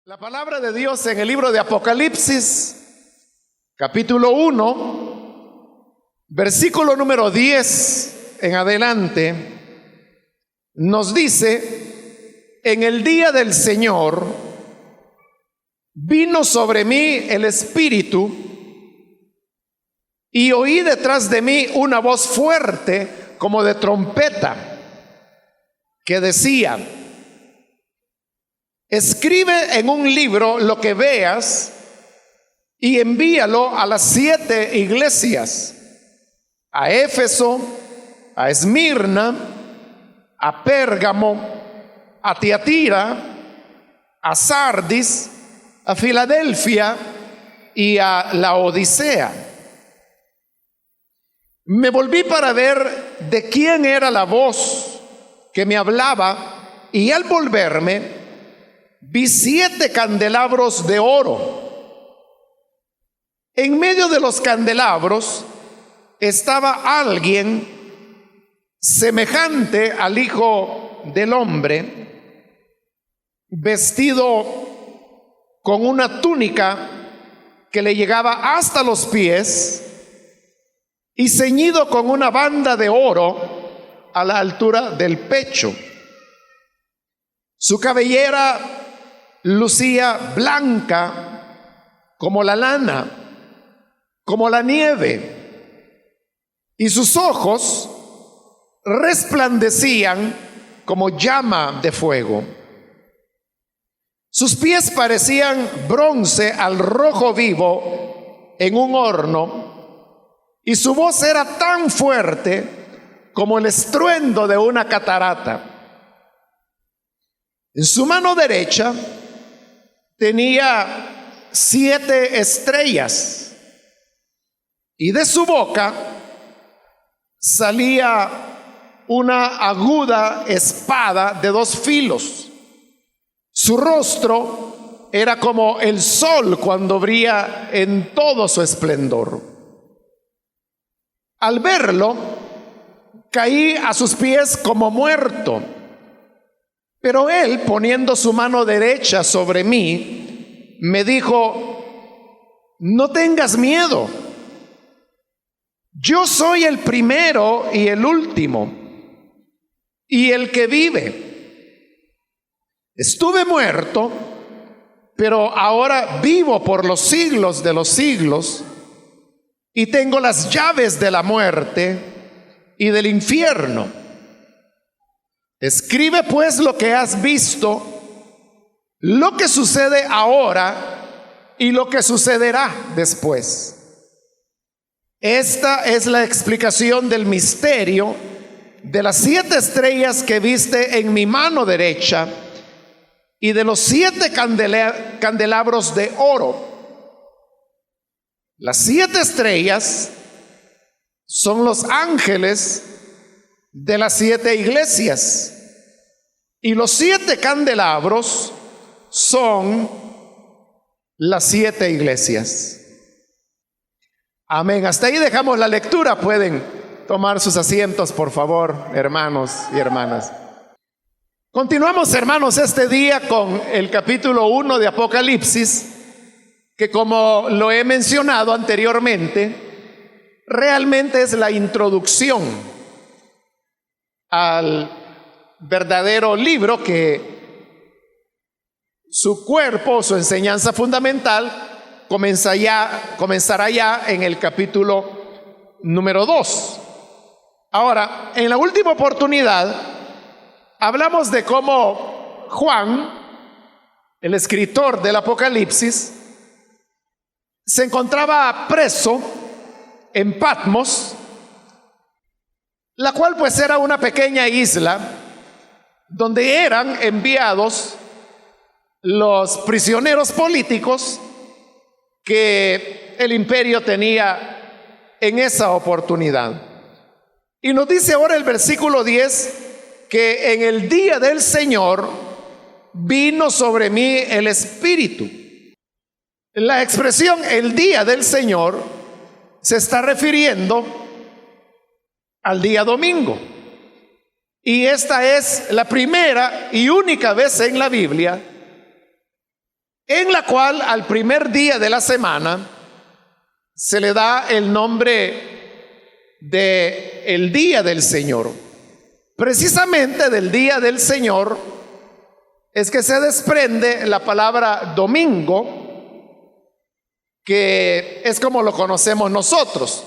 La palabra de Dios en el libro de Apocalipsis, capítulo 1, versículo número 10 en adelante, nos dice: en el día del Señor vino sobre mí el Espíritu, y oí detrás de mí una voz fuerte como de trompeta, que decía: escribe en un libro lo que veas y envíalo a las 7 iglesias, a Éfeso, a Esmirna, a Pérgamo, a Tiatira, a Sardis, a Filadelfia y a Laodicea. Me volví para ver de quién era la voz que me hablaba, y al volverme vi 7 candelabros de oro. En medio de los candelabros estaba alguien semejante al Hijo del Hombre, vestido con una túnica que le llegaba hasta los pies y ceñido con una banda de oro a la altura del pecho. Su cabellera lucía blanca como la lana, como la nieve, y sus ojos resplandecían como llama de fuego. Sus pies parecían bronce al rojo vivo en un horno, y su voz era tan fuerte como el estruendo de una catarata. En su mano derecha tenía 7 estrellas, y de su boca salía una aguda espada de 2 filos. Su rostro era como el sol cuando brilla en todo su esplendor. Al verlo, caí a sus pies como muerto. Pero él, poniendo su mano derecha sobre mí, me dijo: no tengas miedo. Yo soy el primero y el último, y el que vive. Estuve muerto, pero ahora vivo por los siglos de los siglos, y tengo las llaves de la muerte y del infierno. Escribe pues lo que has visto, lo que sucede ahora y lo que sucederá después. Esta es la explicación del misterio de las 7 estrellas que viste en mi mano derecha y de los 7 candelabros de oro. Las 7 estrellas son los ángeles de las 7 iglesias, y los 7 candelabros son las 7 iglesias. Amén. Hasta ahí dejamos la lectura. Pueden tomar sus asientos, por favor, hermanos y hermanas. Continuamos, hermanos, este día con el capítulo 1 de Apocalipsis, que, como lo he mencionado anteriormente, realmente es la introducción al verdadero libro, que su cuerpo, su enseñanza fundamental comenzará ya en el capítulo número 2. Ahora, en la última oportunidad hablamos de cómo Juan, el escritor del Apocalipsis, se encontraba preso en Patmos, la cual pues era una pequeña isla donde eran enviados los prisioneros políticos que el imperio tenía en esa oportunidad. Y nos dice ahora el versículo 10 que en el día del Señor vino sobre mí el Espíritu. La expresión el día del Señor se está refiriendo al día domingo. Y esta es la primera y única vez en la Biblia en la cual al primer día de la semana se le da el nombre de el día del Señor. Precisamente del día del Señor es que se desprende la palabra domingo, que es como lo conocemos nosotros.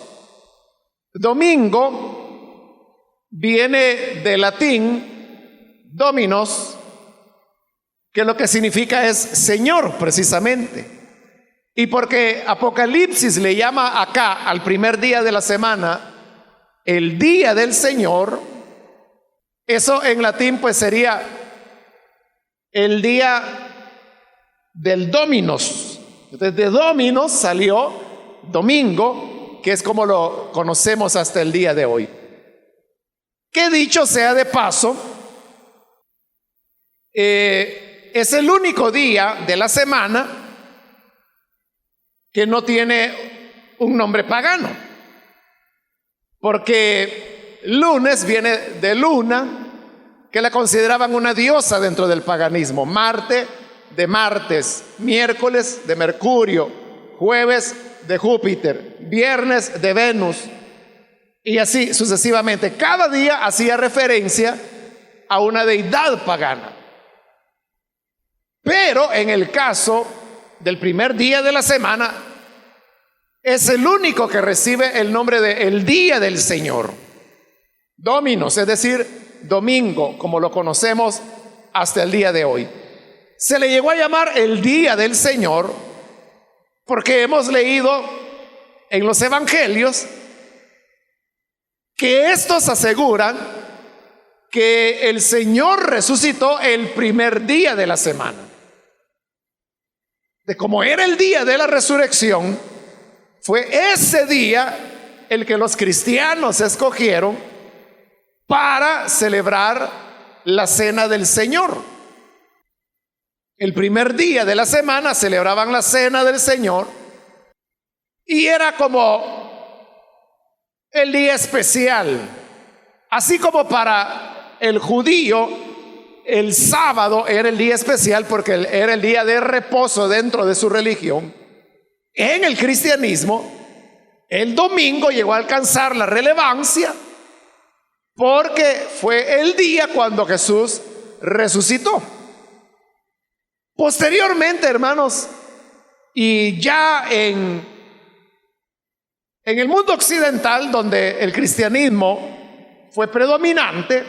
Domingo viene del latín dominos, que lo que significa es Señor precisamente. Y porque Apocalipsis le llama acá al primer día de la semana el día del Señor, eso en latín pues sería el día del Dominos. Entonces de Dominos salió domingo, que es como lo conocemos hasta el día de hoy. Que dicho sea de paso, es el único día de la semana que no tiene un nombre pagano, porque lunes viene de Luna, que la consideraban una diosa dentro del paganismo, Marte de Martes, miércoles de Mercurio, jueves de Júpiter, viernes de Venus, y así sucesivamente. Cada día hacía referencia a una deidad pagana. Pero en el caso del primer día de la semana, es el único que recibe el nombre de el día del Señor. Dominos, es decir, domingo, como lo conocemos hasta el día de hoy. Se le llegó a llamar el día del Señor porque hemos leído en los evangelios que estos aseguran que el Señor resucitó el primer día de la semana. De como era el día de la resurrección, fue ese día el que los cristianos escogieron para celebrar la cena del Señor. El primer día de la semana celebraban la cena del Señor y era como el día especial. Así como para el judío el sábado era el día especial porque era el día de reposo dentro de su religión, en el cristianismo el domingo llegó a alcanzar la relevancia porque fue el día cuando Jesús resucitó. Posteriormente, hermanos, y ya en el mundo occidental, donde el cristianismo fue predominante,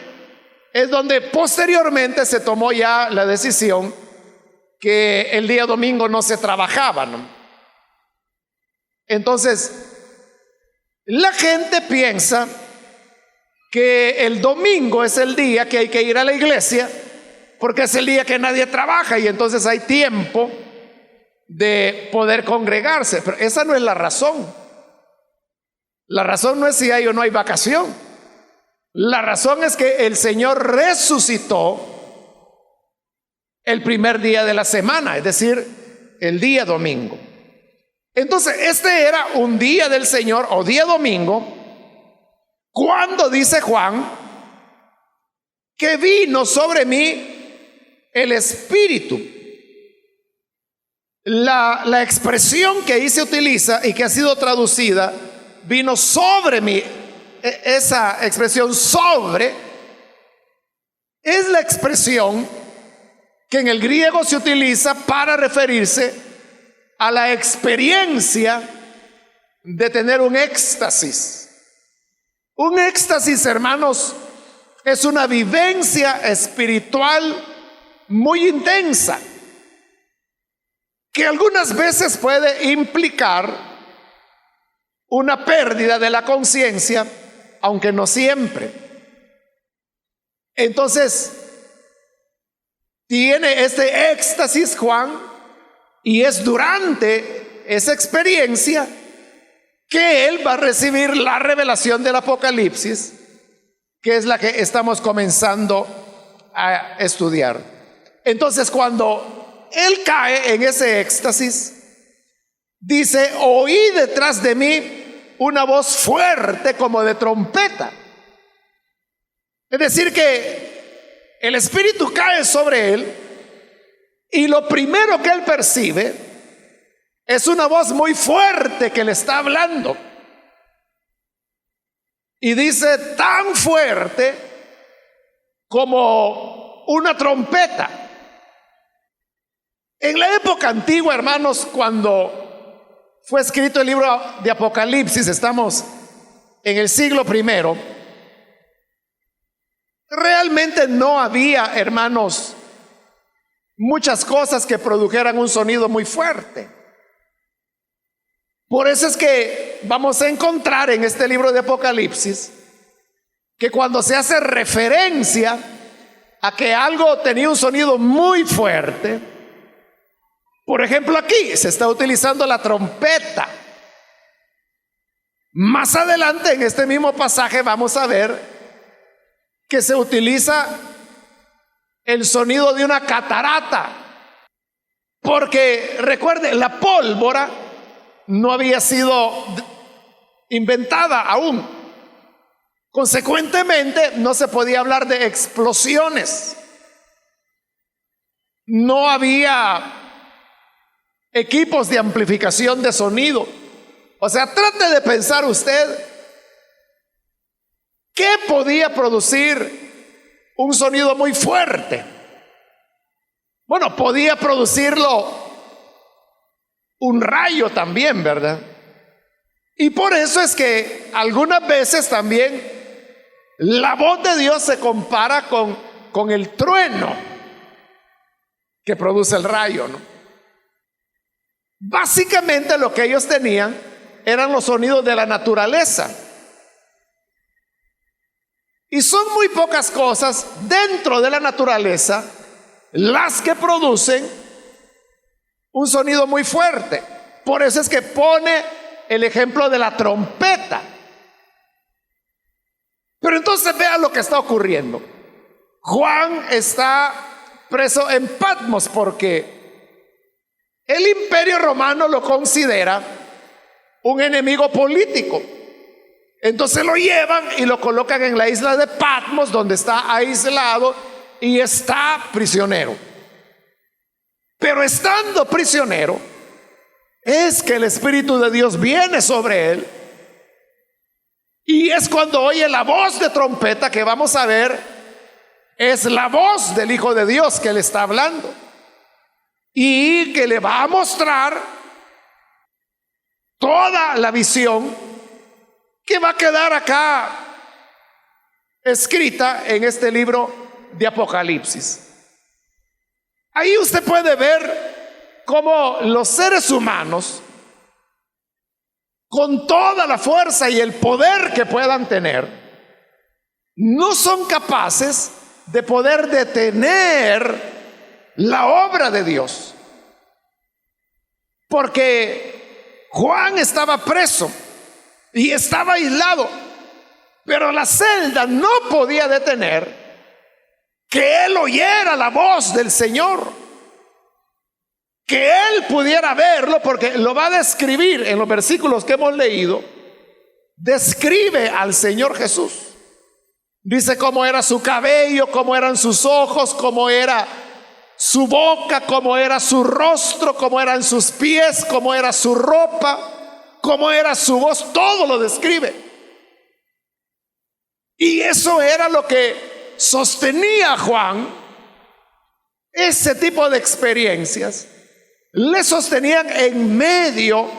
es donde posteriormente se tomó ya la decisión que el día domingo no se trabajaba, ¿no? Entonces, la gente piensa que el domingo es el día que hay que ir a la iglesia porque es el día que nadie trabaja y entonces hay tiempo de poder congregarse. Pero esa no es la razón. La razón no es si hay o no hay vacación. La razón es que el Señor resucitó el primer día de la semana, es decir, el día domingo. Entonces, este era un día del Señor o día domingo, cuando dice Juan que vino sobre mí el Espíritu. La expresión que ahí se utiliza y que ha sido traducida, vino sobre mí, esa expresión sobre, es la expresión que en el griego se utiliza para referirse a la experiencia de tener un éxtasis. Un éxtasis, hermanos, es una vivencia espiritual muy intensa, que algunas veces puede implicar una pérdida de la conciencia, aunque no siempre. Entonces, tiene este éxtasis Juan, y es durante esa experiencia que él va a recibir la revelación del Apocalipsis, que es la que estamos comenzando a estudiar. Entonces, cuando él cae en ese éxtasis, dice: oí detrás de mí una voz fuerte como de trompeta. Es decir, que el Espíritu cae sobre él Y lo primero que él percibe es una voz muy fuerte que le está hablando. Y dice, tan fuerte como una trompeta. En la época antigua, hermanos, cuando fue escrito el libro de Apocalipsis, estamos en el siglo I, realmente no había, hermanos, muchas cosas que produjeran un sonido muy fuerte. Por eso es que vamos a encontrar en este libro de Apocalipsis que cuando se hace referencia a que algo tenía un sonido muy fuerte, por ejemplo aquí se está utilizando la trompeta. Más adelante en este mismo pasaje vamos a ver que se utiliza el sonido de una catarata, porque recuerde, la pólvora no había sido inventada aún. Consecuentemente, no se podía hablar de explosiones. No había equipos de amplificación de sonido. O sea, trate de pensar usted qué podía producir un sonido muy fuerte. Bueno, podía producirlo un rayo también, ¿verdad? Y por eso es que algunas veces también la voz de Dios se compara con el trueno que produce el rayo, ¿no? Básicamente lo que ellos tenían eran los sonidos de la naturaleza. Y son muy pocas cosas dentro de la naturaleza las que producen un sonido muy fuerte. Por eso es que pone el ejemplo de la trompeta. Pero entonces vean lo que está ocurriendo. Juan está preso en Patmos porque el Imperio Romano lo considera un enemigo político. Entonces lo llevan y lo colocan en la isla de Patmos, donde está aislado y está prisionero. Pero estando prisionero, es que el Espíritu de Dios viene sobre él. Y es cuando oye la voz de trompeta que vamos a ver, es la voz del Hijo de Dios que le está hablando. Y que le va a mostrar toda la visión que va a quedar acá escrita en este libro de Apocalipsis. Ahí usted puede ver cómo los seres humanos, con toda la fuerza y el poder que puedan tener, no son capaces de poder detener la obra de Dios. Porque Juan estaba preso y estaba aislado, pero la celda no podía detener que él oyera la voz del Señor, que él pudiera verlo, porque lo va a describir en los versículos que hemos leído. Describe al Señor Jesús. Dice cómo era su cabello, cómo eran sus ojos, cómo era su boca, cómo era su rostro, cómo eran sus pies, cómo era su ropa, cómo era su voz. Todo lo describe. Y eso era lo que sostenía a Juan. Ese tipo de experiencias le sostenían en medio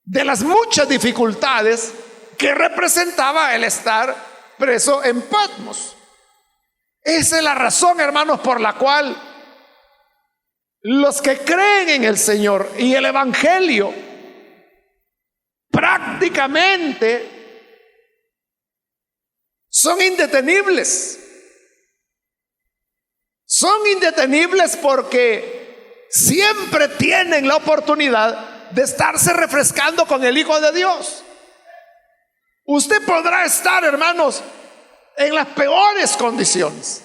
de las muchas dificultades que representaba el estar preso en Patmos. Esa es la razón, hermanos, por la cual los que creen en el Señor y el Evangelio prácticamente son indetenibles. Son indetenibles porque siempre tienen la oportunidad de estarse refrescando con el Hijo de Dios. Usted podrá estar, hermanos, en las peores condiciones,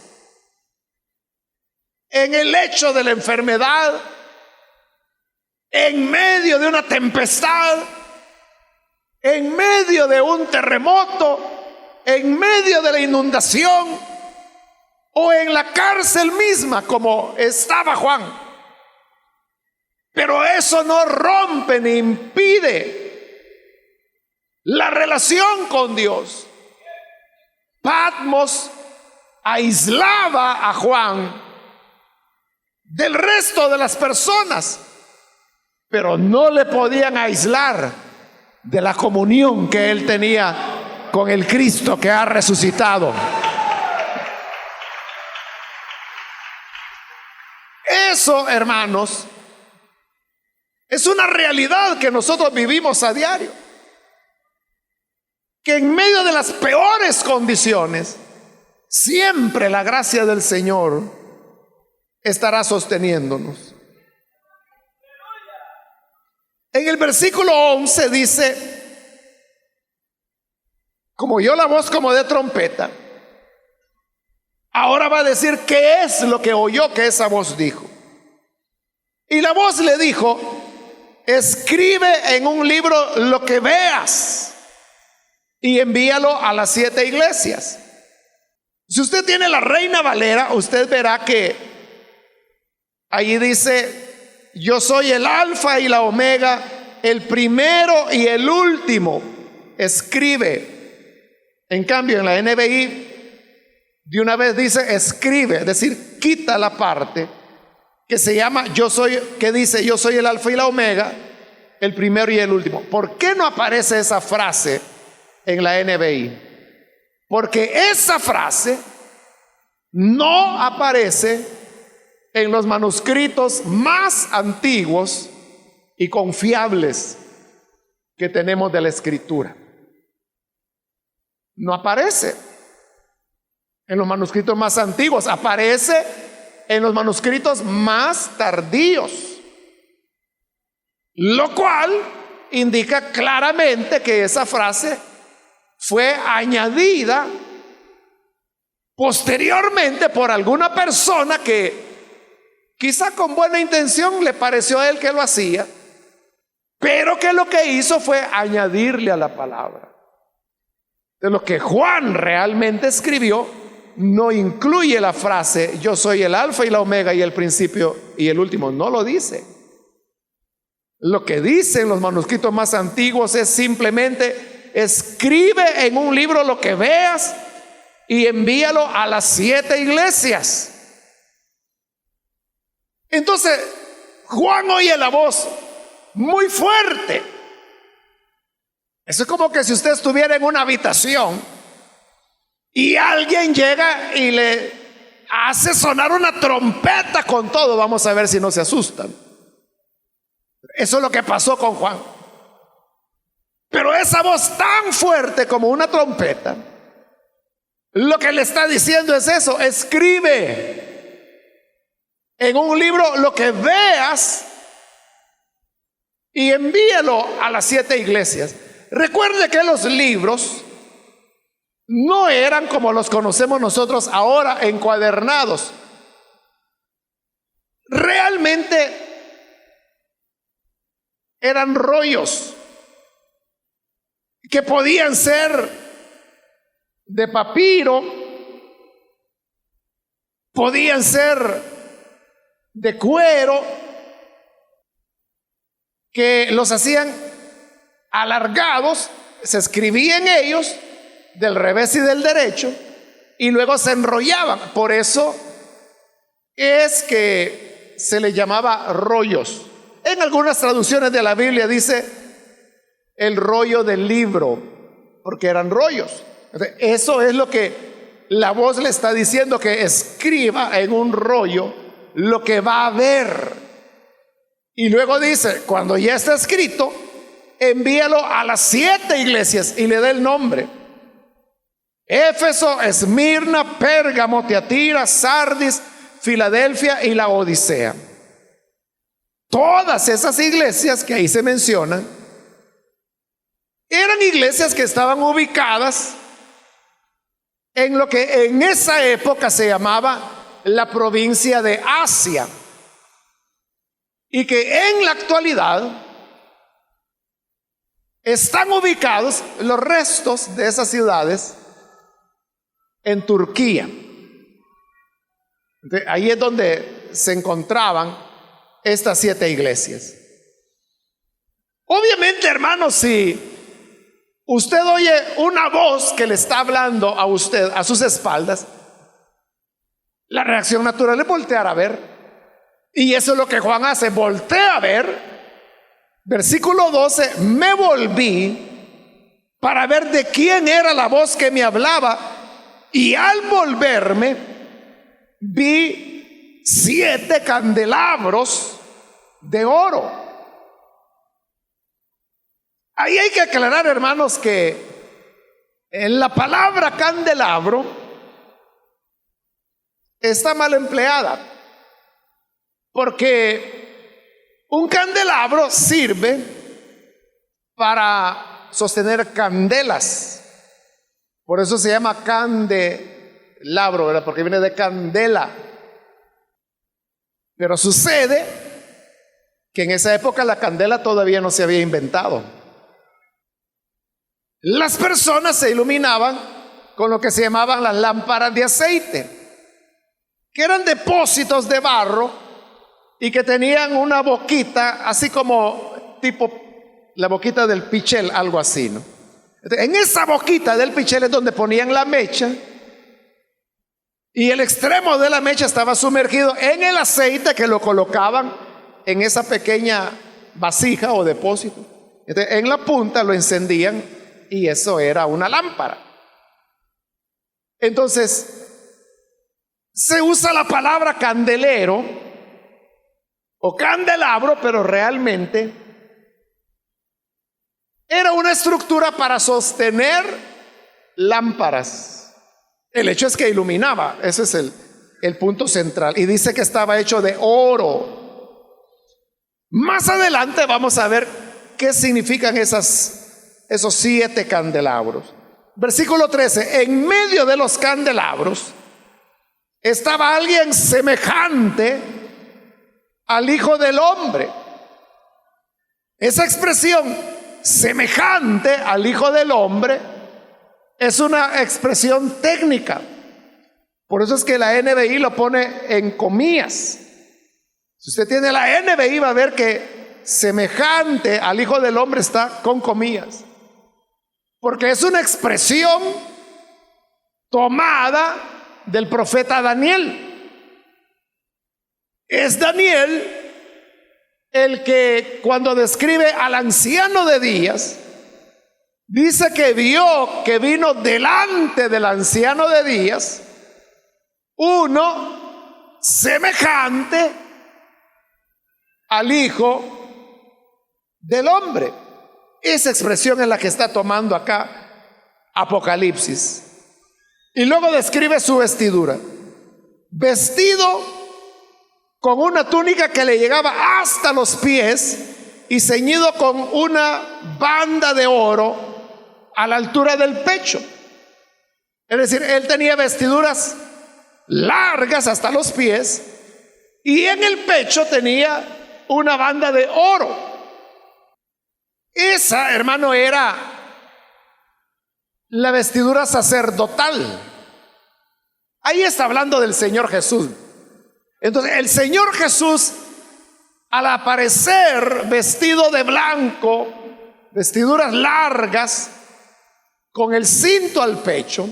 en el lecho de la enfermedad, en medio de una tempestad, en medio de un terremoto, en medio de la inundación, o en la cárcel misma como estaba Juan. Pero eso no rompe ni impide la relación con Dios. Patmos aislaba a Juan del resto de las personas, pero no le podían aislar de la comunión que él tenía con el Cristo que ha resucitado. Eso, hermanos, es una realidad que nosotros vivimos a diario. Que en medio de las peores condiciones, siempre la gracia del Señor estará sosteniéndonos. En el versículo 11 dice: como oyó la voz como de trompeta. Ahora va a decir qué es lo que oyó que esa voz dijo. Y la voz le dijo: escribe en un libro lo que veas y envíalo a las 7 iglesias. Si usted tiene la Reina Valera, usted verá que allí dice: yo soy el alfa y la omega, el primero y el último. Escribe. En cambio, en la NBI de una vez dice escribe, es decir, quita la parte que se llama yo soy, que dice yo soy el alfa y la omega, el primero y el último. ¿Por qué no aparece esa frase en la NBI? Porque esa frase no aparece en los manuscritos más antiguos y confiables que tenemos de la Escritura. No aparece en los manuscritos más antiguos, aparece en los manuscritos más tardíos, lo cual indica claramente que esa frase fue añadida posteriormente por alguna persona que quizá con buena intención le pareció a él que lo hacía, pero que lo que hizo fue añadirle a la palabra. De lo que Juan realmente escribió no incluye la frase yo soy el alfa y la omega y el principio y el último, no lo dice. Lo que dicen los manuscritos más antiguos es simplemente escribe en un libro lo que veas y envíalo a las 7 iglesias. Entonces Juan oye la voz muy fuerte. Eso es como que si usted estuviera en una habitación y alguien llega y le hace sonar una trompeta con todo. Vamos a ver si no se asustan. Eso es lo que pasó con Juan. Pero esa voz tan fuerte como una trompeta, lo que le está diciendo es eso: escribe en un libro lo que veas y envíalo a las 7 iglesias. Recuerde que los libros no eran como los conocemos nosotros ahora, encuadernados. Realmente eran rollos que podían ser de papiro, podían ser de cuero, que los hacían alargados, se escribía en ellos del revés y del derecho y luego se enrollaban. Por eso es que se le llamaba rollos. En algunas traducciones de la Biblia dice el rollo del libro, porque eran rollos. Eso es lo que la voz le está diciendo, que escriba en un rollo lo que va a ver. Y luego dice, cuando ya está escrito, envíalo a las 7 iglesias y le da el nombre: Éfeso, Esmirna, Pérgamo, Tiatira, Sardis, Filadelfia y la Odisea. Todas esas iglesias que ahí se mencionan eran iglesias que estaban ubicadas en lo que en esa época se llamaba la provincia de Asia, y que en la actualidad están ubicados los restos de esas ciudades en Turquía. Ahí es donde se encontraban estas 7 iglesias. Obviamente, hermanos, si usted oye una voz que le está hablando a usted a sus espaldas, la reacción natural es voltear a ver. Y eso es lo que Juan hace, voltea a ver. Versículo 12, me volví para ver de quién era la voz que me hablaba, y al volverme vi 7 candelabros de oro. Ahí hay que aclarar, hermanos, que en la palabra candelabro está mal empleada, porque un candelabro sirve para sostener candelas. Por eso se llama candelabro, ¿verdad? Porque viene de candela. Pero sucede que en esa época la candela todavía no se había inventado. Las personas se iluminaban con lo que se llamaban las lámparas de aceite, que eran depósitos de barro y que tenían una boquita, así como tipo la boquita del pichel, algo así, ¿no? Entonces, en esa boquita del pichel es donde ponían la mecha, y el extremo de la mecha estaba sumergido en el aceite que lo colocaban en esa pequeña vasija o depósito. Entonces, en la punta lo encendían y eso era una lámpara. Entonces, se usa la palabra candelero o candelabro, pero realmente era una estructura para sostener lámparas. El hecho es que iluminaba, ese es el punto central. Y dice que estaba hecho de oro. Más adelante vamos a ver qué significan esos 7 candelabros. Versículo 13, en medio de los candelabros estaba alguien semejante al Hijo del Hombre. Esa expresión, semejante al Hijo del Hombre, es una expresión técnica. Por eso es que la NBI lo pone en comillas. Si usted tiene la NBI va a ver que semejante al Hijo del Hombre está con comillas, porque es una expresión tomada del profeta Daniel. Es Daniel el que, cuando describe al anciano de días, dice que vio que vino delante del anciano de días uno semejante al Hijo del Hombre. Esa expresión es la que está tomando acá Apocalipsis. Y luego describe su vestidura, vestido con una túnica que le llegaba hasta los pies y ceñido con una banda de oro a la altura del pecho. Es decir, él tenía vestiduras largas hasta los pies y en el pecho tenía una banda de oro. Esa, hermano, era la vestidura sacerdotal. Ahí está hablando del Señor Jesús. Entonces, el Señor Jesús, al aparecer vestido de blanco, vestiduras largas, con el cinto al pecho,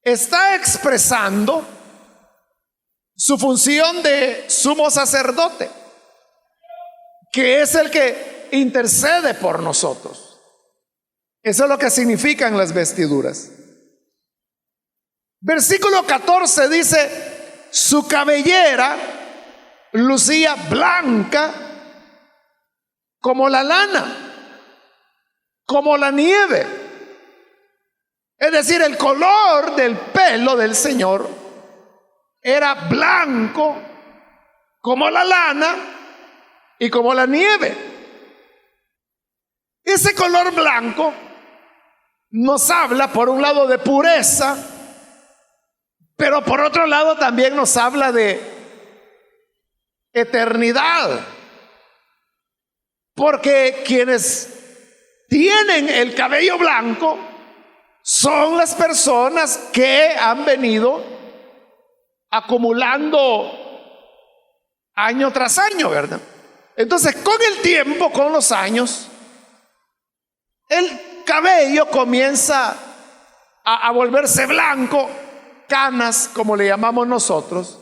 está expresando su función de sumo sacerdote, que es el que intercede por nosotros. Eso es lo que significan las vestiduras. Versículo 14 dice: su cabellera lucía blanca como la lana, como la nieve. Es decir, el color del pelo del Señor era blanco como la lana y como la nieve. Ese color blanco nos habla, por un lado, de pureza, pero por otro lado también nos habla de eternidad, porque quienes tienen el cabello blanco son las personas que han venido acumulando año tras año, ¿verdad? Entonces, con el tiempo, con los años, el cabello comienza a volverse blanco, canas, como le llamamos nosotros.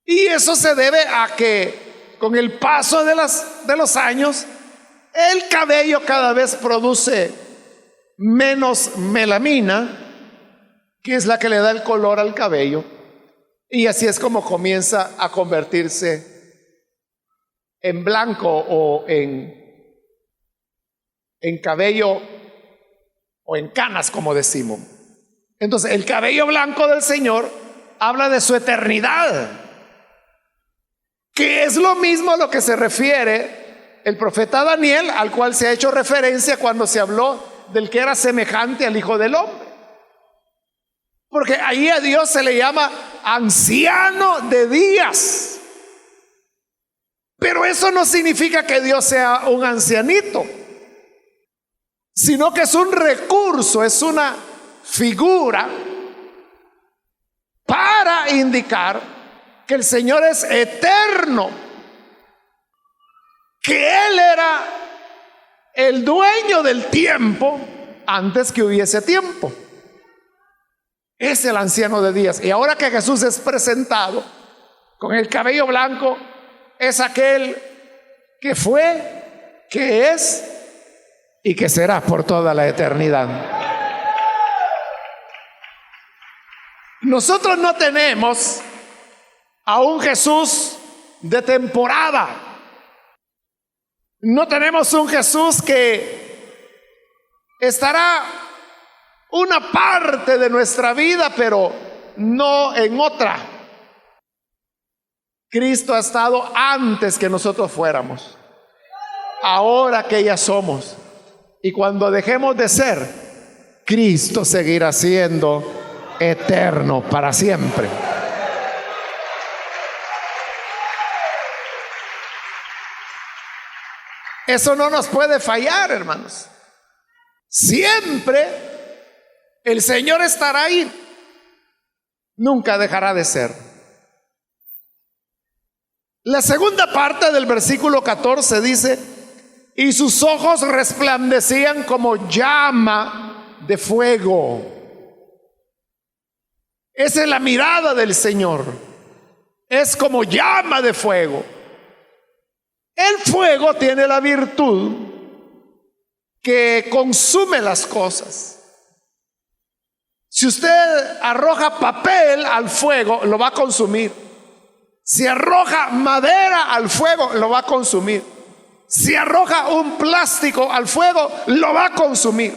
Y eso se debe a que con el paso de los años, el cabello cada vez produce menos melamina, que es la que le da el color al cabello. Y así es como comienza a convertirse en blanco o en cabello o en canas, como decimos. Entonces, el cabello blanco del Señor habla de su eternidad, que es lo mismo a lo que se refiere el profeta Daniel, al cual se ha hecho referencia cuando se habló del que era semejante al Hijo del Hombre. Porque ahí a Dios se le llama anciano de días. Pero eso no significa que Dios sea un ancianito, sino que es un recurso, es una figura para indicar que el Señor es eterno, que Él era el dueño del tiempo antes que hubiese tiempo. Es el anciano de días. Y ahora que Jesús es presentado con el cabello blanco, es aquel que fue, que es y que será por toda la eternidad. Nosotros no tenemos a un Jesús de temporada. No tenemos un Jesús que estará una parte de nuestra vida, pero no en otra. Cristo ha estado antes que nosotros fuéramos, ahora que ya somos. Y cuando dejemos de ser, Cristo seguirá siendo eterno para siempre. Eso no nos puede fallar, hermanos. Siempre el Señor estará ahí, nunca dejará de ser. La segunda parte del versículo 14 dice: y sus ojos resplandecían como llama de fuego. Esa es la mirada del Señor, es como llama de fuego. El fuego tiene la virtud que consume las cosas. Si usted arroja papel al fuego, lo va a consumir. Si arroja madera al fuego, lo va a consumir. Si arroja un plástico al fuego, lo va a consumir.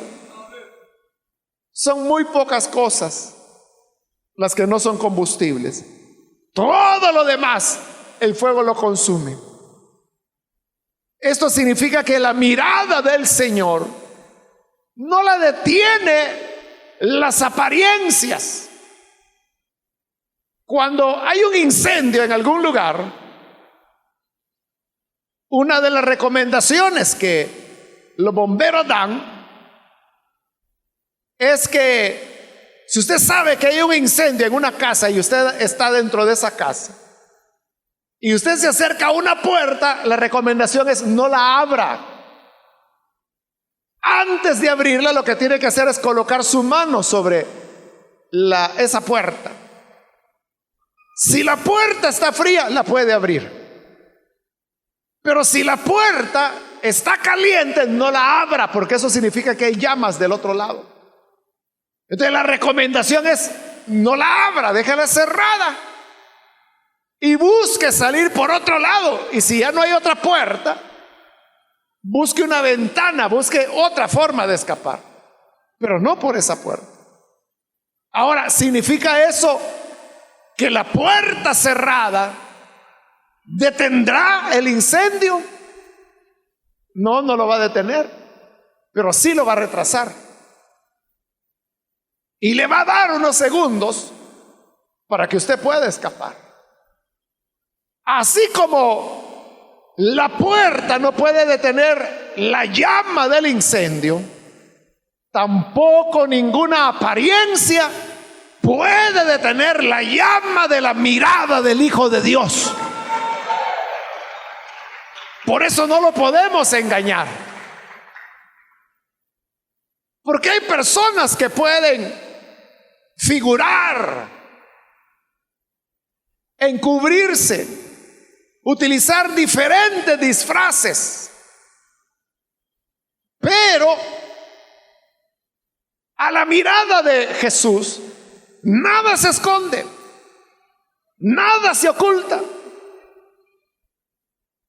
Son muy pocas cosas las que no son combustibles. Todo lo demás, el fuego lo consume. Esto significa que la mirada del Señor no la detiene las apariencias. Cuando hay un incendio en algún lugar, una de las recomendaciones que los bomberos dan es que si usted sabe que hay un incendio en una casa y usted está dentro de esa casa y usted se acerca a una puerta, la recomendación es no la abra. Antes de abrirla, lo que tiene que hacer es colocar su mano sobre esa puerta. Si la puerta está fría, la puede abrir. Pero si la puerta está caliente, no la abra, porque eso significa que hay llamas del otro lado. Entonces la recomendación es no la abra, déjala cerrada y busque salir por otro lado. Y si ya no hay otra puerta, busque una ventana, busque otra forma de escapar, pero no por esa puerta. Ahora, ¿significa eso que la puerta cerrada detendrá el incendio? No, no lo va a detener, pero sí lo va a retrasar. Y le va a dar unos segundos para que usted pueda escapar. Así como la puerta no puede detener la llama del incendio, tampoco ninguna apariencia puede detener la llama de la mirada del Hijo de Dios. Por eso no lo podemos engañar. Porque hay personas que pueden figurar, encubrirse, utilizar diferentes disfraces, pero a la mirada de Jesús nada se esconde, nada se oculta.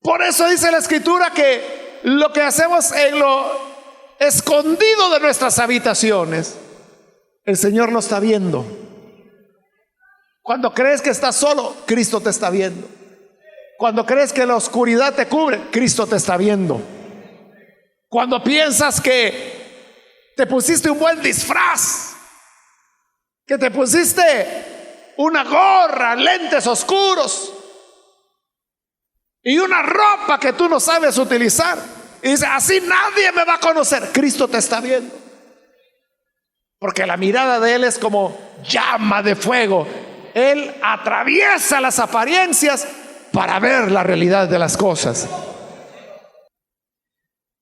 Por eso dice la Escritura que lo que hacemos en lo escondido de nuestras habitaciones, el Señor lo está viendo. Cuando crees que estás solo, Cristo te está viendo. Cuando crees que la oscuridad te cubre, Cristo te está viendo. Cuando piensas que te pusiste un buen disfraz, que te pusiste una gorra, lentes oscuros y una ropa que tú no sabes utilizar, y dices, así nadie me va a conocer, Cristo te está viendo. Porque la mirada de Él es como llama de fuego. Él atraviesa las apariencias para ver la realidad de las cosas.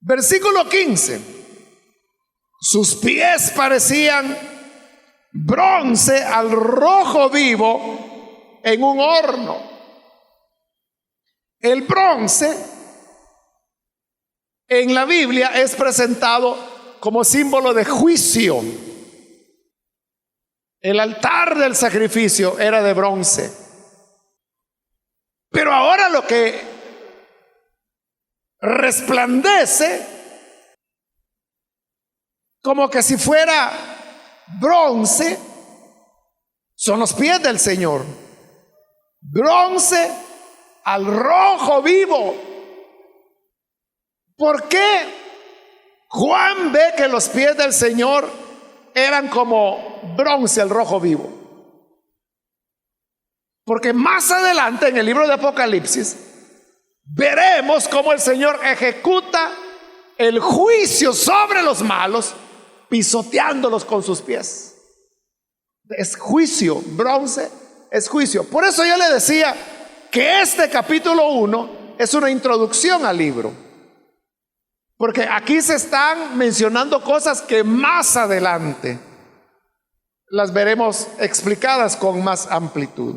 Versículo 15. Sus pies parecían bronce al rojo vivo en un horno. El bronce en la Biblia es presentado como símbolo de juicio. El altar del sacrificio era de bronce. Pero ahora lo que resplandece como que si fuera bronce son los pies del Señor. Bronce al rojo vivo. ¿Por qué Juan ve que los pies del Señor eran como bronce al rojo vivo? Porque más adelante en el libro de Apocalipsis veremos cómo el Señor ejecuta el juicio sobre los malos, pisoteándolos con sus pies. Es juicio, bronce es juicio. Por eso yo le decía que este capítulo 1 es una introducción al libro, porque aquí se están mencionando cosas que más adelante las veremos explicadas con más amplitud.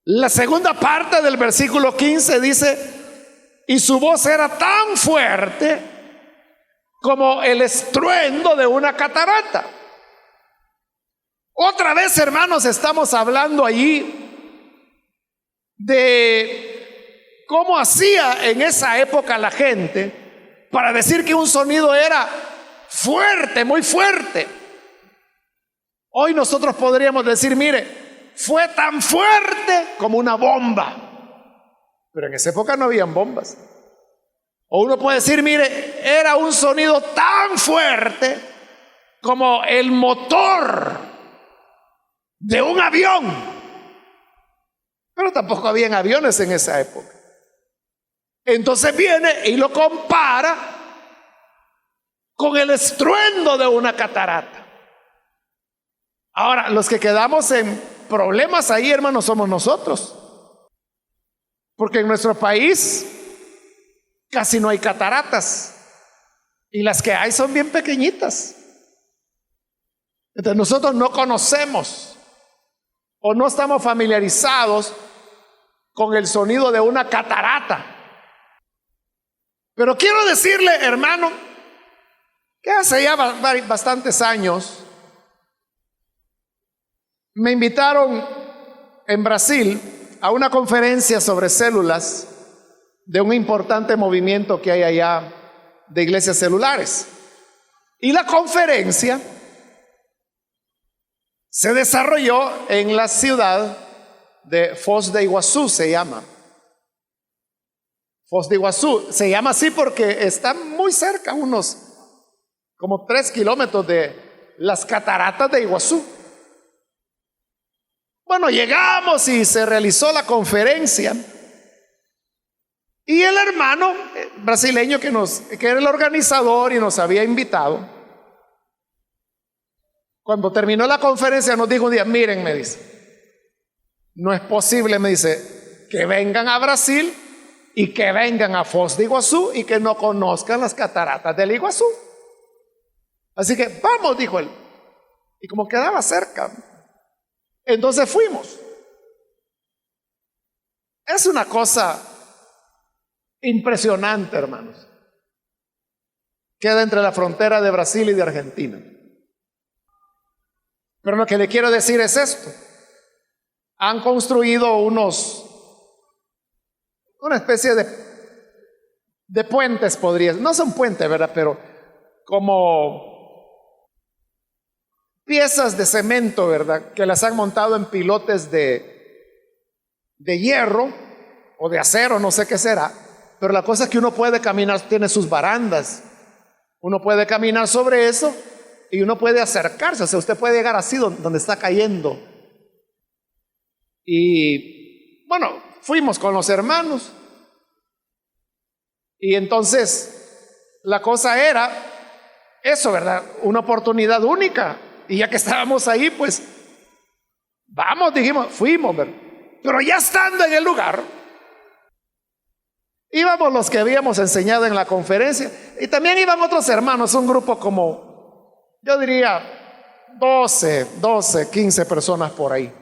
La segunda parte del versículo 15 dice: y su voz era tan fuerte como el estruendo de una catarata. Otra vez, hermanos, estamos hablando allí de cómo hacía en esa época la gente para decir que un sonido era fuerte, muy fuerte. Hoy nosotros podríamos decir, mire, fue tan fuerte como una bomba. Pero en esa época no habían bombas. O uno puede decir, mire, era un sonido tan fuerte como el motor de un avión. Pero tampoco habían aviones en esa época. Entonces viene y lo compara con el estruendo de una catarata. Ahora, los que quedamos en problemas ahí, hermanos, somos nosotros. Porque en nuestro país casi no hay cataratas. Y las que hay son bien pequeñitas. Entonces nosotros no conocemos o no estamos familiarizados con el sonido de una catarata. Pero quiero decirle, hermano, que hace ya bastantes años me invitaron en Brasil a una conferencia sobre células de un importante movimiento que hay allá de iglesias celulares. Y la conferencia se desarrolló en la ciudad de Foz de Iguazú, se llama. Foz de Iguazú se llama así porque está muy cerca, unos como 3 kilómetros de las cataratas de Iguazú. Bueno, llegamos y se realizó la conferencia. Y el hermano brasileño que era el organizador y nos había invitado, Cuando terminó la conferencia nos dijo un día, miren, me dice, no es posible, me dice, que vengan a Brasil y que vengan a Foz de Iguazú y que no conozcan las cataratas del Iguazú. Así que vamos, dijo él. Y como quedaba cerca, entonces fuimos. Es una cosa impresionante, hermanos. Queda entre la frontera de Brasil y de Argentina. Pero lo que le quiero decir es esto. Han construido una especie de puentes, no son puentes, ¿verdad? Pero como piezas de cemento, ¿verdad? Que las han montado en pilotes de hierro o de acero, no sé qué será. Pero la cosa es que uno puede caminar, tiene sus barandas. Uno puede caminar sobre eso y uno puede acercarse. O sea, usted puede llegar así donde está cayendo. Y bueno, fuimos con los hermanos. Y entonces la cosa era eso, ¿verdad? Una oportunidad única. Y ya que estábamos ahí, pues vamos, dijimos, fuimos, ¿verdad? Pero ya estando en el lugar, íbamos los que habíamos enseñado en la conferencia y también iban otros hermanos, un grupo como, yo diría 12, 15 personas por ahí.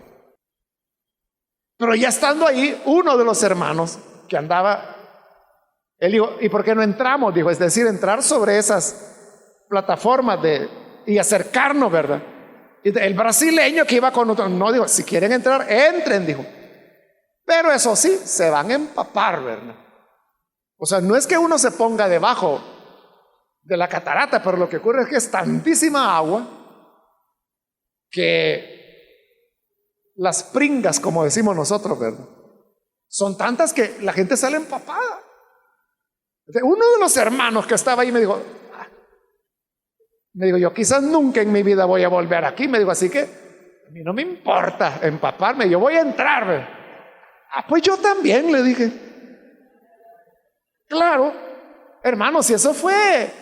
Pero ya estando ahí, uno de los hermanos que andaba, él dijo, ¿y por qué no entramos? Dijo, es decir, entrar sobre esas plataformas y acercarnos, ¿verdad? Y el brasileño que iba con nosotros, no, dijo, si quieren entrar, entren, dijo. Pero eso sí, se van a empapar, ¿verdad? O sea, no es que uno se ponga debajo de la catarata, pero lo que ocurre es que es tantísima agua que las pringas, como decimos nosotros, ¿verdad? Son tantas que la gente sale empapada. Uno de los hermanos que estaba ahí me dijo, yo quizás nunca en mi vida voy a volver aquí. Me dijo, así que a mí no me importa empaparme, yo voy a entrar, ¿verdad? Pues yo también, le dije. Claro, hermano, si eso fue,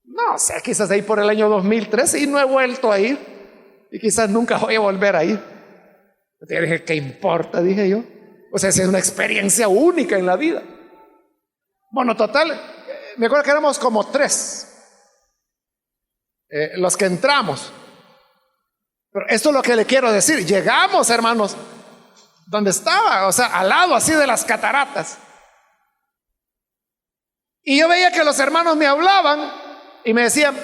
no sé, quizás ahí por el año 2013 y no he vuelto a ir y quizás nunca voy a volver a ir. Yo dije, ¿qué importa? Dije yo. O sea, es una experiencia única en la vida. Bueno, total, me acuerdo que éramos como 3 los que entramos. Pero esto es lo que le quiero decir. Llegamos, hermanos, donde estaba, o sea, al lado así de las cataratas. Y yo veía que los hermanos me hablaban y me decían,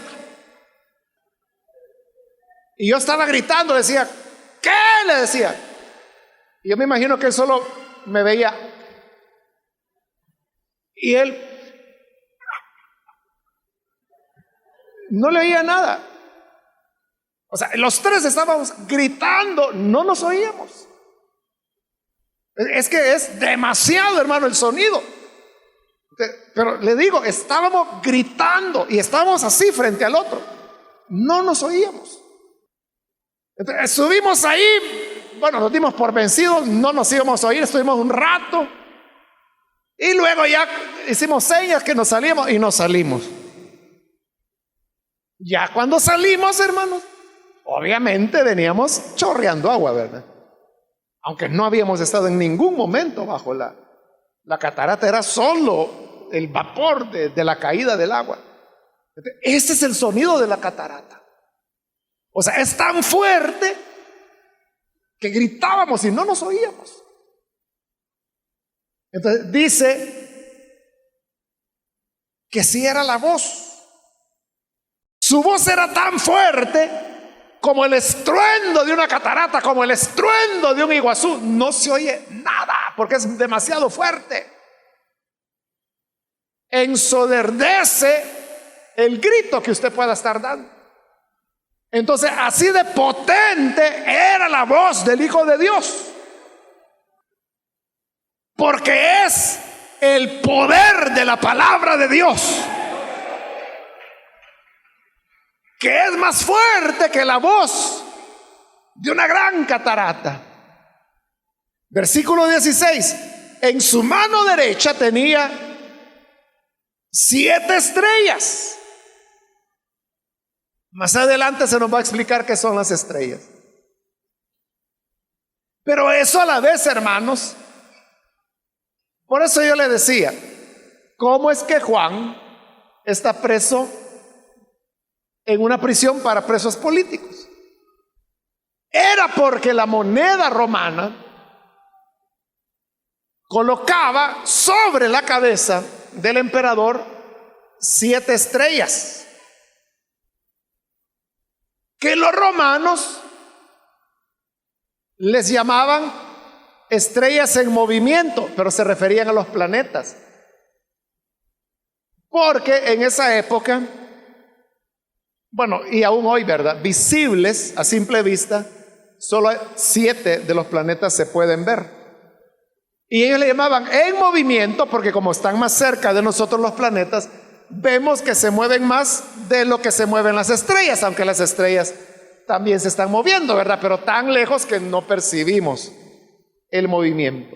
y yo estaba gritando, decía, ¿qué? Le decía. Y yo me imagino que él solo me veía. Y él no le oía nada. O sea, los 3 estábamos gritando, no nos oíamos. Es que es demasiado, hermano, el sonido. Pero le digo, estábamos gritando y estábamos así frente al otro. No nos oíamos. Entonces, subimos ahí, bueno, nos dimos por vencidos, no nos íbamos a oír, estuvimos un rato. Y luego ya hicimos señas que nos salíamos y nos salimos. Ya cuando salimos, hermanos, obviamente veníamos chorreando agua, ¿verdad? Aunque no habíamos estado en ningún momento bajo la catarata, era solo el vapor de la caída del agua. Este es el sonido de la catarata. O sea, es tan fuerte que gritábamos y no nos oíamos. Entonces dice que si era la voz. Su voz era tan fuerte como el estruendo de una catarata, como el estruendo de un Iguazú. No se oye nada porque es demasiado fuerte. Ensordece el grito que usted pueda estar dando. Entonces, así de potente era la voz del Hijo de Dios, porque es el poder de la palabra de Dios, que es más fuerte que la voz de una gran catarata. Versículo 16: en su mano derecha tenía 7 estrellas. Más adelante se nos va a explicar qué son las estrellas. Pero eso a la vez, hermanos, por eso yo le decía, ¿cómo es que Juan está preso en una prisión para presos políticos? Era porque la moneda romana colocaba sobre la cabeza del emperador 7 estrellas, que los romanos les llamaban estrellas en movimiento, pero se referían a los planetas, porque en esa época, bueno, y aún hoy, ¿verdad?, visibles a simple vista, solo 7 de los planetas se pueden ver. Y ellos le llamaban en movimiento porque como están más cerca de nosotros los planetas, vemos que se mueven más de lo que se mueven las estrellas, aunque las estrellas también se están moviendo, ¿verdad? Pero tan lejos que no percibimos el movimiento.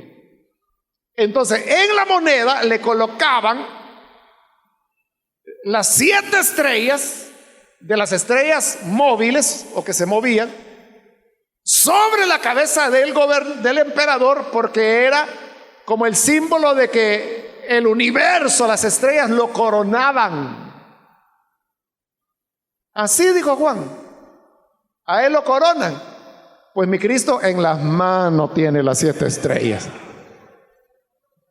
Entonces, en la moneda le colocaban las 7 estrellas de las estrellas móviles o que se movían sobre la cabeza del emperador, porque era como el símbolo de que el universo, las estrellas lo coronaban. Así dijo Juan, a él lo coronan. Pues mi Cristo en las manos tiene las 7 estrellas.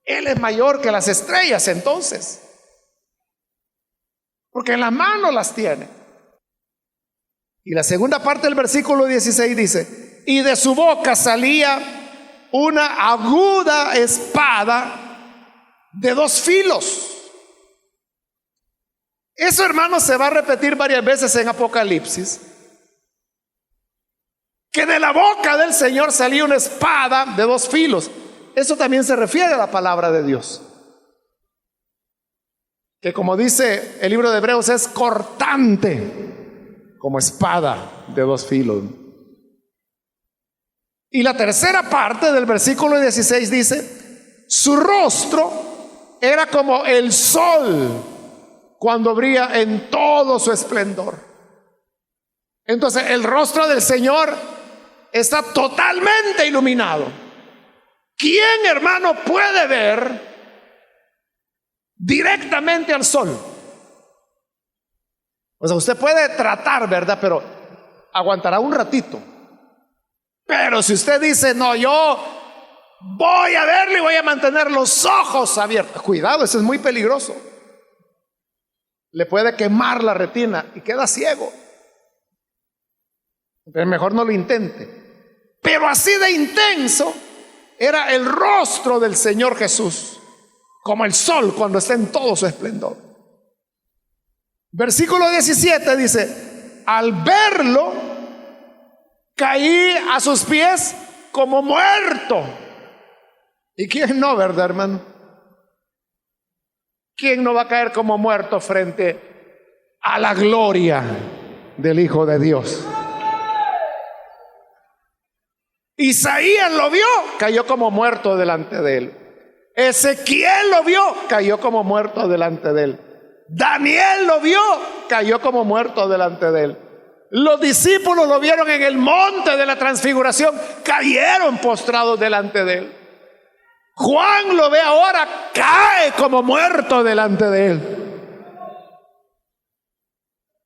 Él es mayor que las estrellas entonces, porque en las manos las tiene. Y la segunda parte del versículo 16 dice: y de su boca salía una aguda espada de 2 filos. Eso, hermanos, se va a repetir varias veces en Apocalipsis, que de la boca del Señor salía una espada de 2 filos. Eso también se refiere a la palabra de Dios, que como dice el libro de Hebreos es cortante como espada de 2 filos. Y la tercera parte del versículo 16 dice: su rostro era como el sol cuando brilla en todo su esplendor. Entonces el rostro del Señor está totalmente iluminado. ¿Quién, hermano, puede ver directamente al sol? O sea, usted puede tratar, ¿verdad? Pero aguantará un ratito. Pero si usted dice, no, yo voy a verle y voy a mantener los ojos abiertos, cuidado, eso es muy peligroso. Le puede quemar la retina y queda ciego. Entonces mejor no lo intente. Pero así de intenso era el rostro del Señor Jesús, como el sol cuando está en todo su esplendor. Versículo 17 dice: al verlo caí a sus pies como muerto. ¿Y quién no, verdad, hermano? ¿Quién no va a caer como muerto frente a la gloria del Hijo de Dios? Isaías lo vio, cayó como muerto delante de él. Ezequiel lo vio, cayó como muerto delante de él. Daniel lo vio, cayó como muerto delante de él. Los discípulos lo vieron en el monte de la transfiguración, cayeron postrados delante de él. Juan lo ve ahora, cae como muerto delante de él.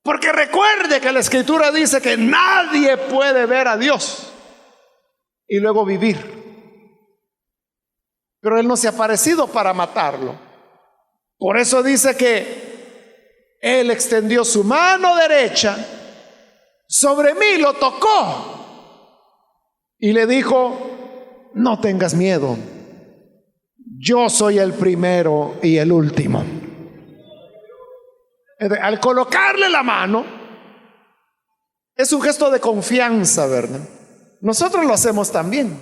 Porque recuerde que la Escritura dice que nadie puede ver a Dios y luego vivir. Pero él no se ha aparecido para matarlo. Por eso dice que él extendió su mano derecha sobre mí, lo tocó y le dijo: no tengas miedo, yo soy el primero y el último. Al colocarle la mano es un gesto de confianza, ¿verdad? Nosotros lo hacemos también,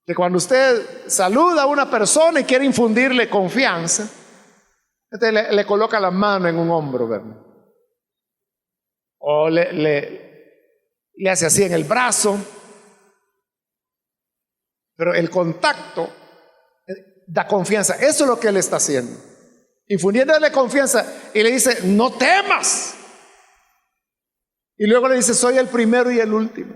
que cuando usted saluda a una persona y quiere infundirle confianza, le coloca la mano en un hombro, ¿verdad? O le hace así en el brazo. Pero el contacto da confianza. Eso es lo que él está haciendo, infundiéndole confianza. Y le dice: no temas, Y luego le dice, soy el primero y el último.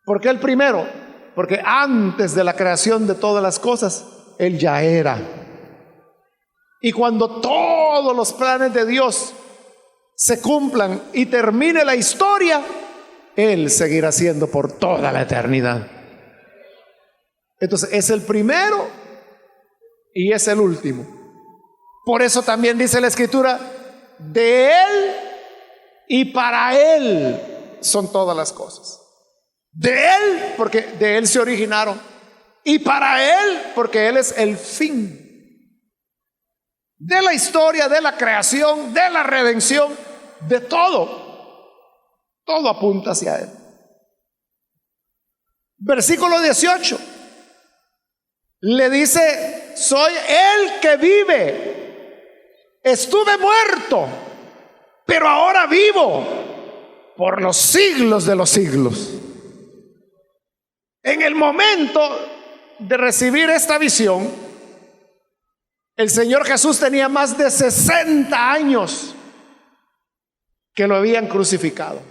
¿Por qué el primero? Porque antes de la creación de todas las cosas, Él ya era. Y cuando todos los planes de Dios se cumplan y termine la historia, Él seguirá siendo por toda la eternidad. Entonces es el primero y es el último. Por eso también dice la Escritura, de Él y para Él son todas las cosas. De Él, porque de Él se originaron, y para Él, porque Él es el fin de la historia, de la creación, de la redención, de todo. Todo apunta hacia Él. Versículo 18 le dice, soy el que vive. Estuve muerto, pero ahora vivo por los siglos de los siglos. En el momento de recibir esta visión, el Señor Jesús tenía más de 60 años que lo habían crucificado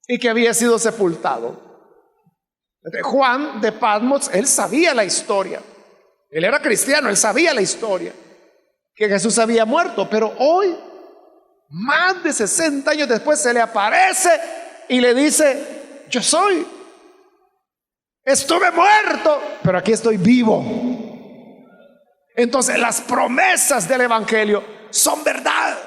y que había sido sepultado. Juan de Patmos, él sabía la historia. Él era cristiano, él sabía la historia, que Jesús había muerto, pero hoy, más de 60 años después, se le aparece y le dice, yo soy. Estuve muerto, pero aquí estoy vivo. Entonces las promesas del Evangelio son verdad.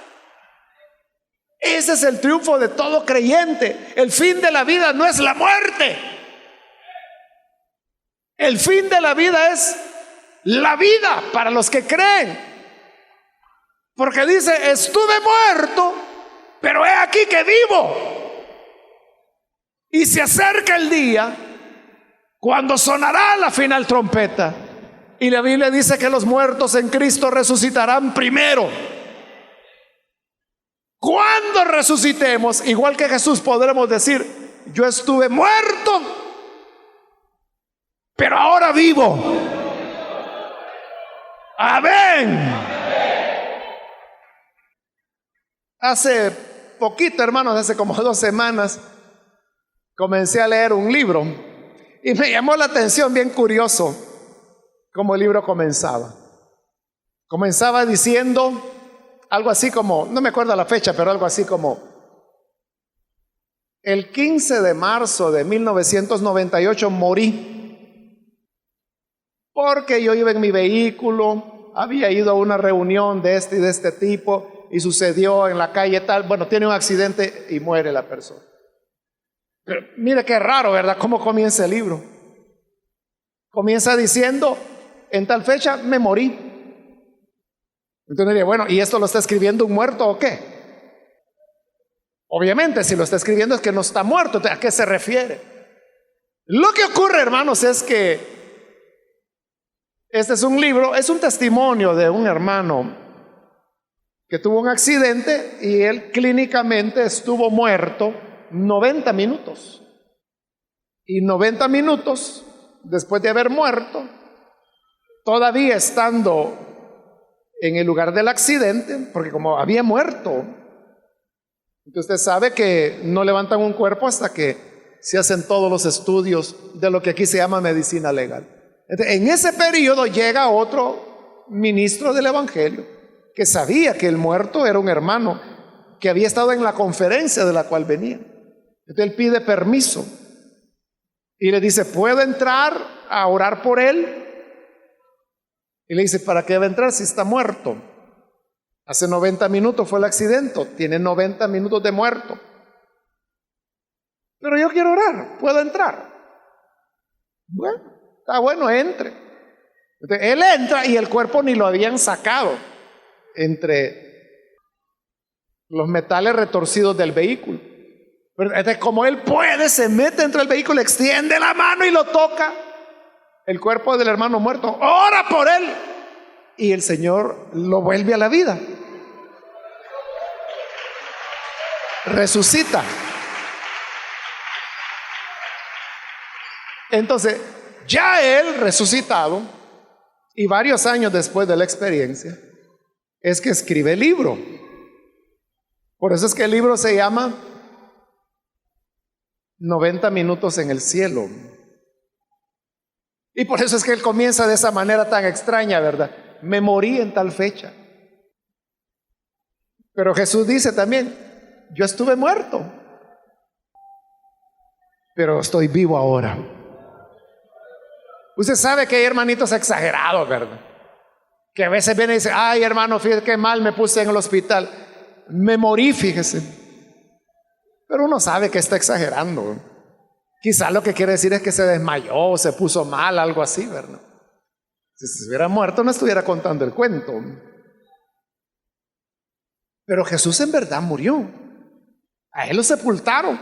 Ese es el triunfo de todo creyente. El fin de la vida no es la muerte. El fin de la vida es la vida para los que creen. Porque dice, estuve muerto, pero he aquí que vivo. Y se acerca el día cuando sonará la final trompeta. Y la Biblia dice que los muertos en Cristo resucitarán primero. Cuando resucitemos, igual que Jesús, podremos decir, yo estuve muerto, pero ahora vivo. Amén. Hace poquito, hermanos, hace como 2 semanas, comencé a leer un libro y me llamó la atención, bien curioso, cómo el libro comenzaba. Comenzaba diciendo algo así como, no me acuerdo la fecha, pero algo así como, el 15 de marzo de 1998 morí, porque yo iba en mi vehículo, había ido a una reunión de este y de este tipo, y sucedió en la calle tal, bueno, tiene un accidente y muere la persona. Pero mire qué raro, ¿verdad? ¿Cómo comienza el libro? Comienza diciendo, en tal fecha me morí. Entonces diría, bueno, ¿y esto lo está escribiendo un muerto o qué? Obviamente, si lo está escribiendo es que no está muerto. ¿A qué se refiere? Lo que ocurre, hermanos, es que este es un libro, es un testimonio de un hermano que tuvo un accidente y él clínicamente estuvo muerto 90 minutos. Y 90 minutos después de haber muerto, todavía estando en el lugar del accidente, porque como había muerto, entonces usted sabe que no levantan un cuerpo hasta que se hacen todos los estudios de lo que aquí se llama medicina legal. Entonces, en ese periodo llega otro ministro del Evangelio que sabía que el muerto era un hermano que había estado en la conferencia de la cual venía. Entonces él pide permiso y le dice, ¿puedo entrar a orar por él? Y le dice, ¿para qué va a entrar si está muerto? Hace 90 minutos fue el accidente, tiene 90 minutos de muerto. Pero yo quiero orar, ¿puedo entrar? Bueno, está bueno, entre. Entonces, él entra y el cuerpo ni lo habían sacado entre los metales retorcidos del vehículo. Pero entonces, como él puede, se mete entre el vehículo, extiende la mano y lo toca. El cuerpo del hermano muerto, ora por él y el Señor lo vuelve a la vida, resucita. Entonces ya él resucitado y varios años después de la experiencia es que escribe el libro. Por eso es que el libro se llama 90 minutos en el cielo. Y por eso es que él comienza de esa manera tan extraña, ¿verdad? Me morí en tal fecha. Pero Jesús dice también, yo estuve muerto, pero estoy vivo ahora. Usted sabe que hay hermanitos exagerados, ¿verdad? Que a veces viene y dice, ay hermano, fíjese qué mal me puse en el hospital. Me morí, fíjese. Pero uno sabe que está exagerando. Quizá lo que quiere decir es que se desmayó, se puso mal, algo así, ¿verdad? Si se hubiera muerto no estuviera contando el cuento. Pero Jesús en verdad murió. A él lo sepultaron.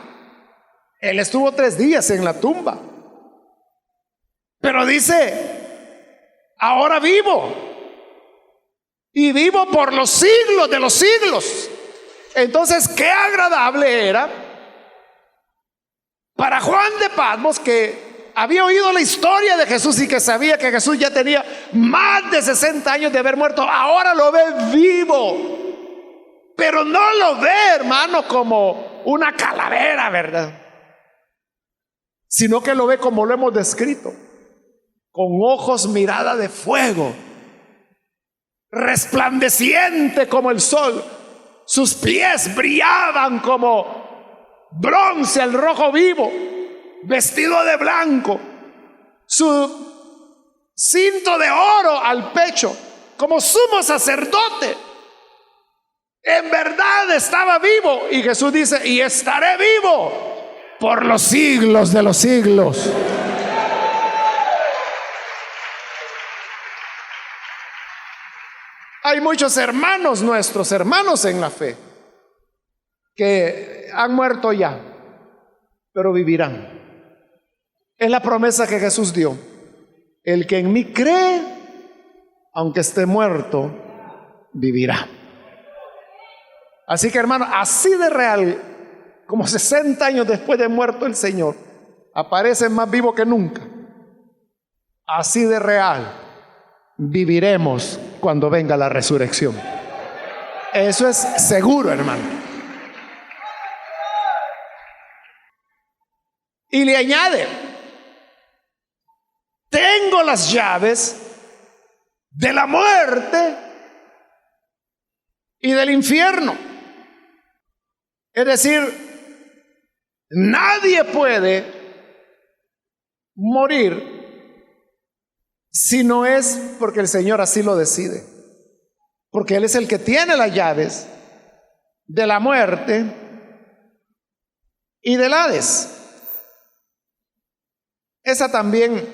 Él estuvo 3 días en la tumba. Pero dice, ahora vivo. Y vivo por los siglos de los siglos. Entonces, qué agradable era para Juan de Patmos, que había oído la historia de Jesús y que sabía que Jesús ya tenía más de 60 años de haber muerto. Ahora lo ve vivo. Pero no lo ve, hermano, como una calavera, ¿verdad? Sino que lo ve como lo hemos descrito, con ojos, mirada de fuego, resplandeciente como el sol. Sus pies brillaban como bronce al rojo vivo, vestido de blanco, su cinto de oro al pecho, como sumo sacerdote. En verdad estaba vivo. Y Jesús dice, y estaré vivo por los siglos de los siglos. Hay muchos hermanos nuestros, hermanos en la fe, que han muerto ya, pero vivirán. Es la promesa que Jesús dio. El que en mí cree, aunque esté muerto, vivirá. Así que hermano, así de real, como 60 años después de muerto el Señor, aparece más vivo que nunca. Así de real viviremos cuando venga la resurrección. Eso es seguro, hermano. Y le añade, tengo las llaves de la muerte y del infierno. Es decir, nadie puede morir si no es porque el Señor así lo decide. Porque Él es el que tiene las llaves de la muerte y del Hades. Esa también,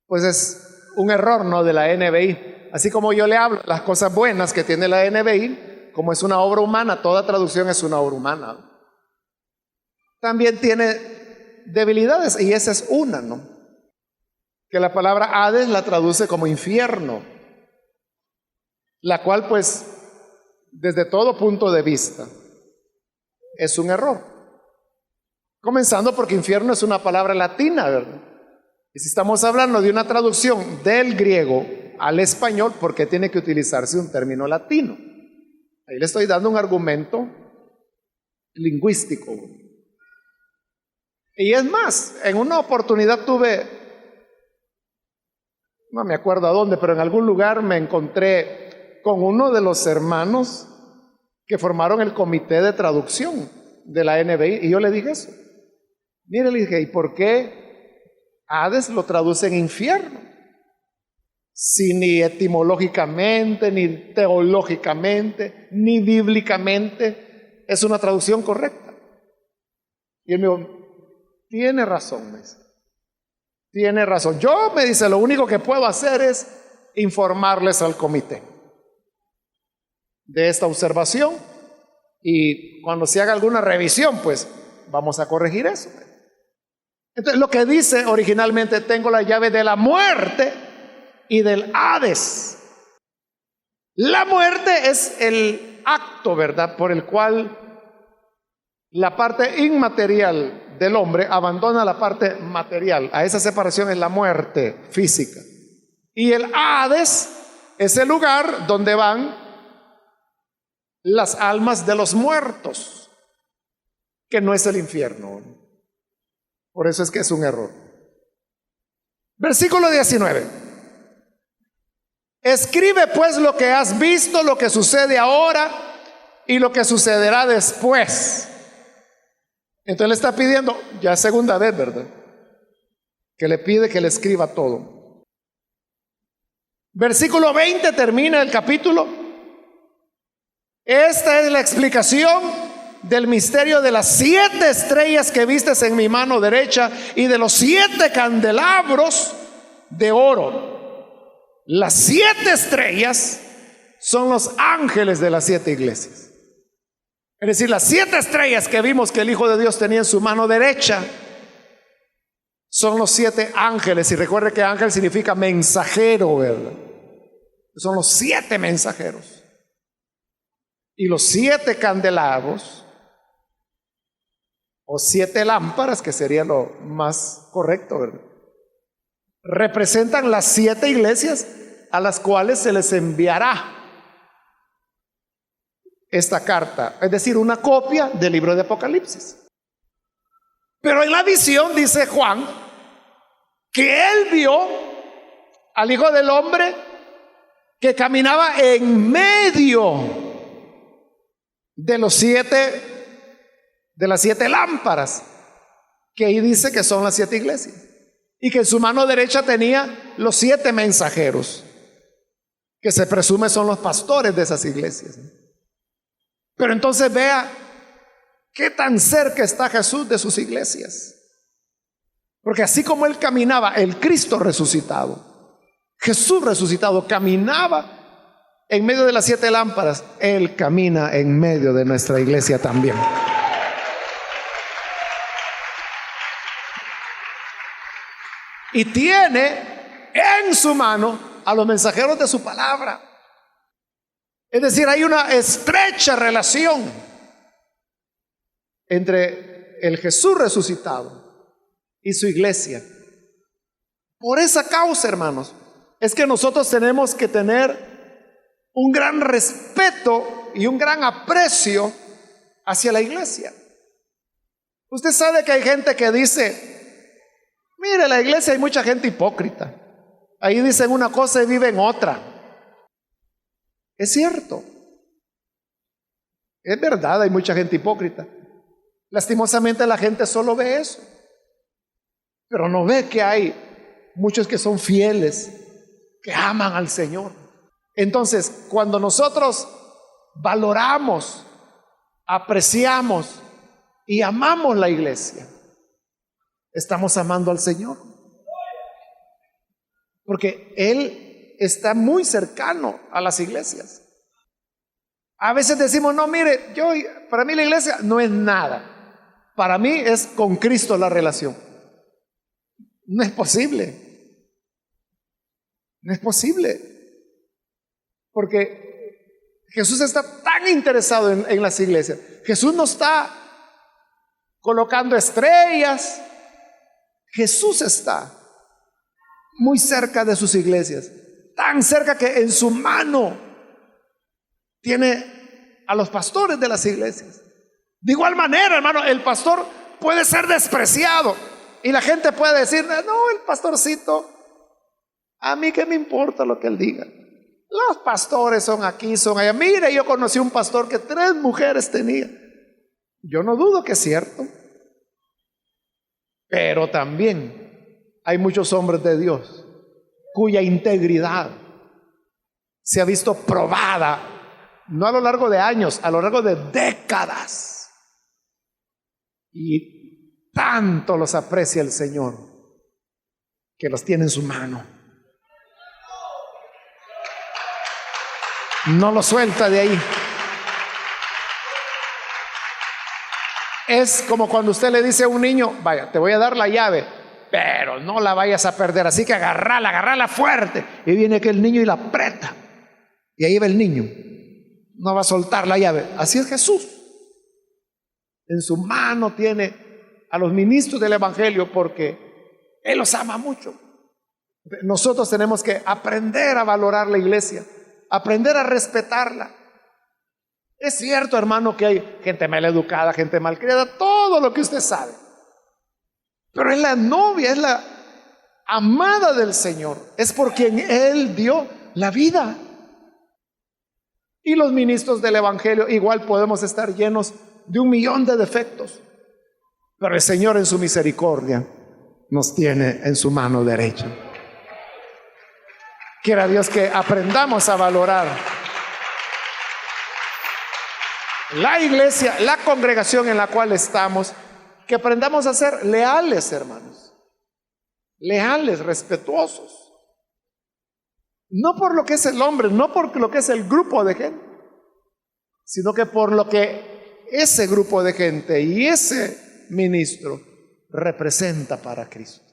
pues es un error, ¿no?, de la NBI. Así como yo le hablo las cosas buenas que tiene la NBI, como es una obra humana, toda traducción es una obra humana. También tiene debilidades, y esa es una, ¿no? Que la palabra Hades la traduce como infierno, la cual pues desde todo punto de vista es un error. Comenzando porque infierno es una palabra latina, ¿verdad? Y si estamos hablando de una traducción del griego al español, ¿por qué tiene que utilizarse un término latino? Ahí le estoy dando un argumento lingüístico. Y es más, en una oportunidad tuve, no me acuerdo a dónde, pero en algún lugar me encontré con uno de los hermanos que formaron el comité de traducción de la NBI, y yo le dije eso. Mire, le dije, ¿y por qué Hades lo traduce en infierno? Si ni etimológicamente, ni teológicamente, ni bíblicamente es una traducción correcta. Y él me dijo, tiene razón, me dice. Tiene razón. Yo, me dice, lo único que puedo hacer es informarles al comité de esta observación, y cuando se haga alguna revisión, pues vamos a corregir eso. Entonces, lo que dice originalmente, tengo la llave de la muerte y del Hades. La muerte es el acto, ¿verdad?, por el cual la parte inmaterial del hombre abandona la parte material. A esa separación es la muerte física. Y el Hades es el lugar donde van las almas de los muertos, que no es el infierno. Por eso es que es un error. Versículo 19. Escribe pues lo que has visto, lo que sucede ahora y lo que sucederá después. Entonces le está pidiendo, ya segunda vez, ¿verdad?, que le pide que le escriba todo. Versículo 20 termina el capítulo. Esta es la explicación del misterio de las 7 estrellas que vistes en mi mano derecha y de los 7 candelabros de oro. Las 7 estrellas son los ángeles de las 7 iglesias. Es decir, las 7 estrellas que vimos que el Hijo de Dios tenía en su mano derecha son los 7 ángeles. Y recuerde que ángel significa mensajero, ¿verdad? Son los 7 mensajeros. Y los 7 candelabros, o 7 lámparas, que sería lo más correcto, ¿verdad?, representan las 7 iglesias a las cuales se les enviará esta carta, es decir, una copia del libro de Apocalipsis. Pero en la visión dice Juan que él vio al Hijo del Hombre que caminaba en medio de las 7 lámparas, que ahí dice que son las 7 iglesias, y que en su mano derecha tenía los 7 mensajeros, que se presume son los pastores de esas iglesias. Pero entonces vea qué tan cerca está Jesús de sus iglesias. Porque así como él caminaba, el Cristo resucitado, Jesús resucitado, caminaba en medio de las 7 lámparas, él camina en medio de nuestra iglesia también. Y tiene en su mano a los mensajeros de su palabra. Es decir, hay una estrecha relación entre el Jesús resucitado y su iglesia. Por esa causa, hermanos, es que nosotros tenemos que tener un gran respeto y un gran aprecio hacia la iglesia. Usted sabe que hay gente que dice: mire, la iglesia hay mucha gente hipócrita. Ahí dicen una cosa y viven otra. Es cierto, es verdad, hay mucha gente hipócrita. Lastimosamente la gente solo ve eso, pero no ve que hay muchos que son fieles, que aman al Señor. Entonces, cuando nosotros valoramos, apreciamos y amamos la iglesia, estamos amando al Señor, porque Él está muy cercano a las iglesias. A veces decimos: no, mire, para mí la iglesia no es nada. Para mí es con Cristo la relación. No es posible. No es posible. Porque Jesús está tan interesado en las iglesias. Jesús no está colocando estrellas. Jesús está muy cerca de sus iglesias. Tan cerca que en su mano tiene a los pastores de las iglesias. De igual manera, hermano, el pastor puede ser despreciado y la gente puede decir: no, el pastorcito, a mí qué me importa lo que él diga. Los pastores son aquí, son allá. Mire, yo conocí un pastor que 3 mujeres tenía. Yo no dudo que es cierto, pero también hay muchos hombres de Dios cuya integridad se ha visto probada, no a lo largo de años, a lo largo de décadas. Y tanto los aprecia el Señor que los tiene en su mano. No los suelta de ahí. Es como cuando usted le dice a un niño: vaya, te voy a dar la llave, pero no la vayas a perder, así que agarrala fuerte. Y viene aquel niño y la aprieta, y ahí va el niño, no va a soltar la llave. Así es Jesús. En su mano tiene a los ministros del evangelio, porque Él los ama mucho. Nosotros tenemos que aprender a valorar la iglesia, aprender a respetarla. Es cierto, hermano, que hay gente mal educada, gente mal criada, todo lo que usted sabe. Pero es la novia, es la amada del Señor, es por quien Él dio la vida. Y los ministros del Evangelio igual podemos estar llenos de 1.000.000 de defectos, pero el Señor en su misericordia nos tiene en su mano derecha. Quiera Dios que aprendamos a valorar la iglesia, la congregación en la cual estamos, que aprendamos a ser leales, hermanos, leales, respetuosos, no por lo que es el hombre, no por lo que es el grupo de gente, sino que por lo que ese grupo de gente y ese ministro representa para Cristo.